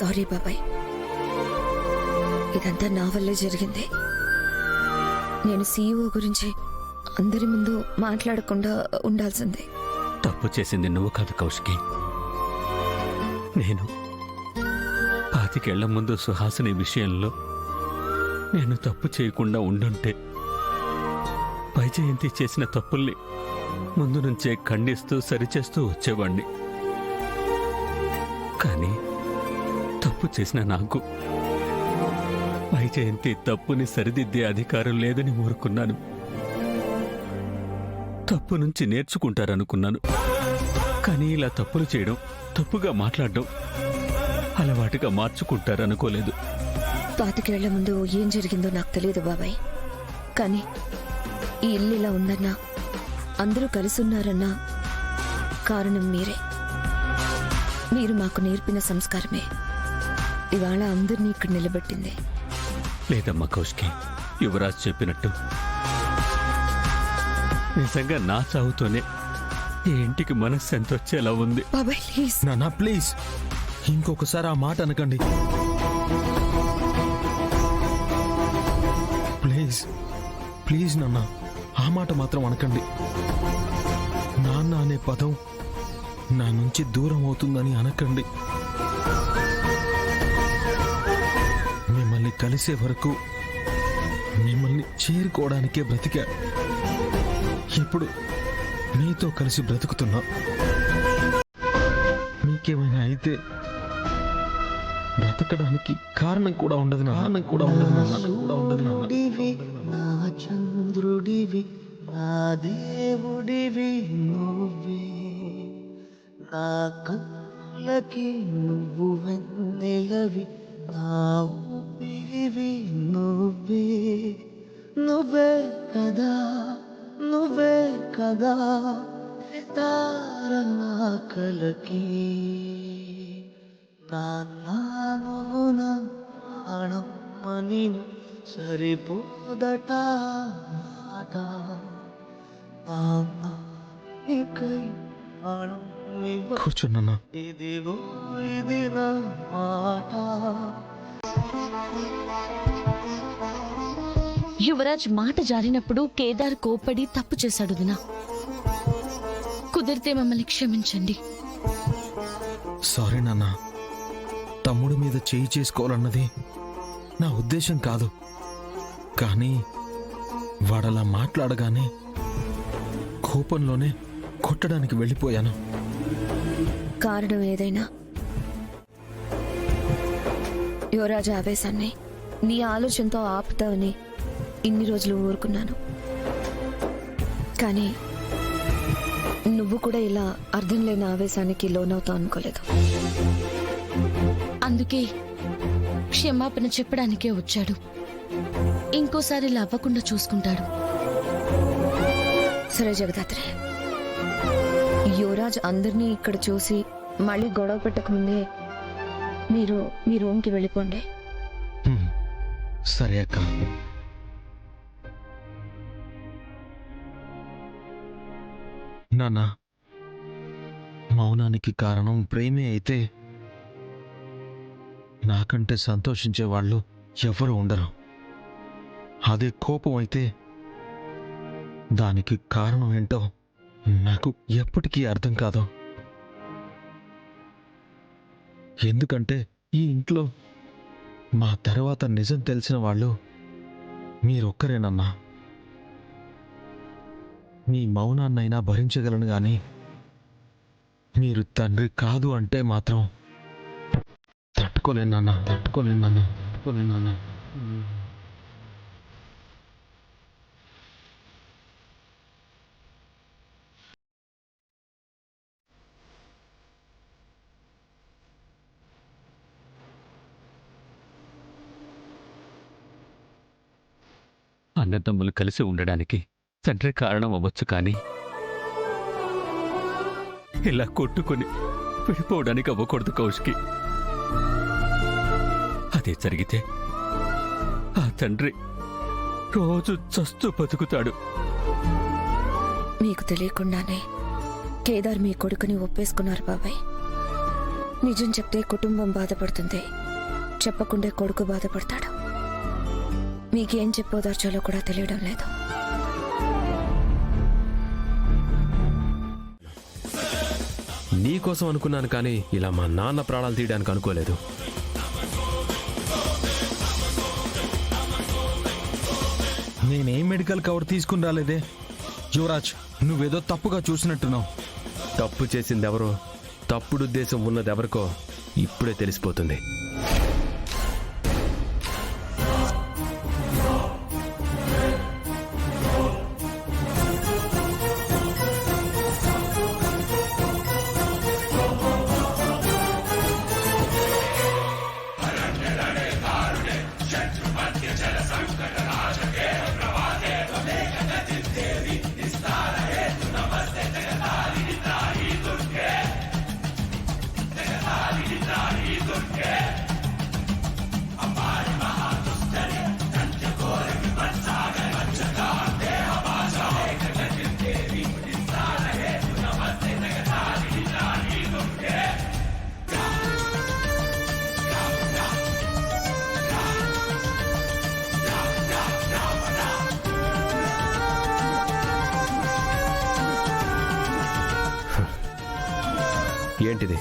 Sorry బాబాయ్, ఇదంతా నా వల్లే జరిగింది. నేను CEO గురించి అందరి ముందు మాట్లాడకుండా ఉండాల్సిందే. తప్పు చేసింది నువ్వు కాదు కౌశికి, నేను 25 ఏళ్ల ముందు సుహాసిని విషయంలో నేను తప్పు చేయకుండా ఉండుంటే వైజయంతి చేసిన తప్పుల్ని ముందు నుంచే ఖండిస్తూ సరిచేస్తూ వచ్చేవాణ్ణి. కానీ తప్పు చేసిన నాకు వైజయంతి తప్పుని సరిదిద్దే అధికారం లేదని ఊరుకున్నాను. తప్పు నుంచి నేర్చుకుంటారనుకున్నాను. కానీ ఇలా తప్పులు చేయడం, తప్పుగా మాట్లాడడం అలవాటుగా మార్చుకుంటారనుకోలేదు. 25 ఏళ్ల ముందు ఏం జరిగిందో నాకు తెలియదు బాబాయ్. కానీ ఈ ఇల్లు ఇలా ఉందన్నా, అందరూ కలిసి ఉన్నారన్నా కారణం మీరే. మీరు మాకు నేర్పిన సంస్కారమే ఇవాళ అందరినీ ఇక్కడ నిలబెట్టింది. లేదమ్మా కౌశికి, యువరాజ్ చెప్పినట్టు నిజంగా నా చావుతోనే ఈ ఇంటికి మనశ్శాంతి వచ్చేలా ఉంది. బాబాయ్ ప్లీజ్. నాన్న ప్లీజ్, ఇంకొకసారి ఆ మాట అనకండి ప్లీజ్. ప్లీజ్ నాన్న, ఆ మాట మాత్రం అనకండి. నాన్న అనే పదం నా నుంచి దూరం అవుతుందని అనకండి. మిమ్మల్ని కలిసే వరకు మిమ్మల్ని చేరుకోవడానికే బ్రతికా. ఇప్పుడు మీతో కలిసి బ్రతుకుతున్నా. మీకేమైనా అయితే బ్రతకడానికి కారణం కూడా ఉండదు. నా చంద్రుడివి, నా దేవుడివి నువ్వే, నా కళ్ళకి నువ్వు వెన్నెలవి, నా ఊపిరివి నువ్వే. నువ్వే కదా, నువ్వే కదా తారనా కలకి, నువ్వు నా ప్రాణమని సరిపోదట మాట. కూర్చున్నా. ఇదిగో ఇది నా మాట. యువరాజ్ మాట జారినప్పుడు కేదార్ కోప్పడి తప్పు చేశాడు వినా. కుదిరితే మమ్మల్ని క్షమించండి. సారీ నాన్న, తమ్ముడి మీద చేయి చేసుకోవాలన్నది నా ఉద్దేశం కాదు. కానీ వాడలా మాట్లాడగానే కోపంలోనే కొట్టడానికి వెళ్ళిపోయాను. కారణం ఏదైనా యువరాజు ఆవేశాన్ని నీ ఆలోచనతో ఆపుతావని ఇన్ని రోజులు ఊరుకున్నాను. కానీ నువ్వు కూడా ఇలా అర్థం లేని ఆవేశానికి లోనవుతావు అనుకోలేదు. అందుకే క్షమాపణ చెప్పడానికే వచ్చాడు. ఇంకోసారి ఇలా అవ్వకుండా చూసుకుంటాడు. సరే జగదాత్రి, యువరాజ్ అందరినీ ఇక్కడ చూసి మళ్ళీ గొడవ పెట్టకముందే మీరు మీ రూమ్కి వెళ్ళిపోండి. సరే అక్క. నాన్న, మౌనానికి కారణం ప్రేమే అయితే నాకంటే సంతోషించే వాళ్ళు ఎవరు ఉండరు. అదే కోపం అయితే దానికి కారణం ఏంటో నాకు ఎప్పటికీ అర్థం కాదు. ఎందుకంటే ఈ ఇంట్లో మా తర్వాత నిజం తెలిసిన వాళ్ళు మీరొక్కరేనన్నా. మీ మౌనాన్నైనా భరించగలను గాని మీరు తండ్రి కాదు అంటే మాత్రం తట్టుకోలేనన్నా. అన్నదమ్ములు కలిసి ఉండడానికి తండ్రి కారణం అవ్వచ్చు, కానీ ఇలా కొట్టుకుని విడిపోవడానికి అవ్వకూడదు కౌశికి. అదే జరిగితే ఆ తండ్రి రోజు చస్తూ బతుకుతాడు. మీకు తెలియకుండానే కేదార్ మీ కొడుకుని ఒప్పేసుకున్నారు బాబాయ్. నిజం చెప్తే కుటుంబం బాధపడుతుంది, చెప్పకుండా కొడుకు బాధపడతాడు. మీకేం చెప్పోదార్చాలో కూడా తెలియడం లేదు. నీకోసం అనుకున్నాను కానీ ఇలా మా నాన్న ప్రాణాలు తీయడానికి అనుకోలేదు. నేనేం మెడికల్ కవర్ తీసుకుని రాలేదే. యువరాజ్, నువ్వేదో తప్పుగా చూసినట్టున్నావు. తప్పు చేసిందెవరో, తప్పుడు ఉద్దేశం ఉన్నదెవరికో ఇప్పుడే తెలిసిపోతుంది. ఏంటిది?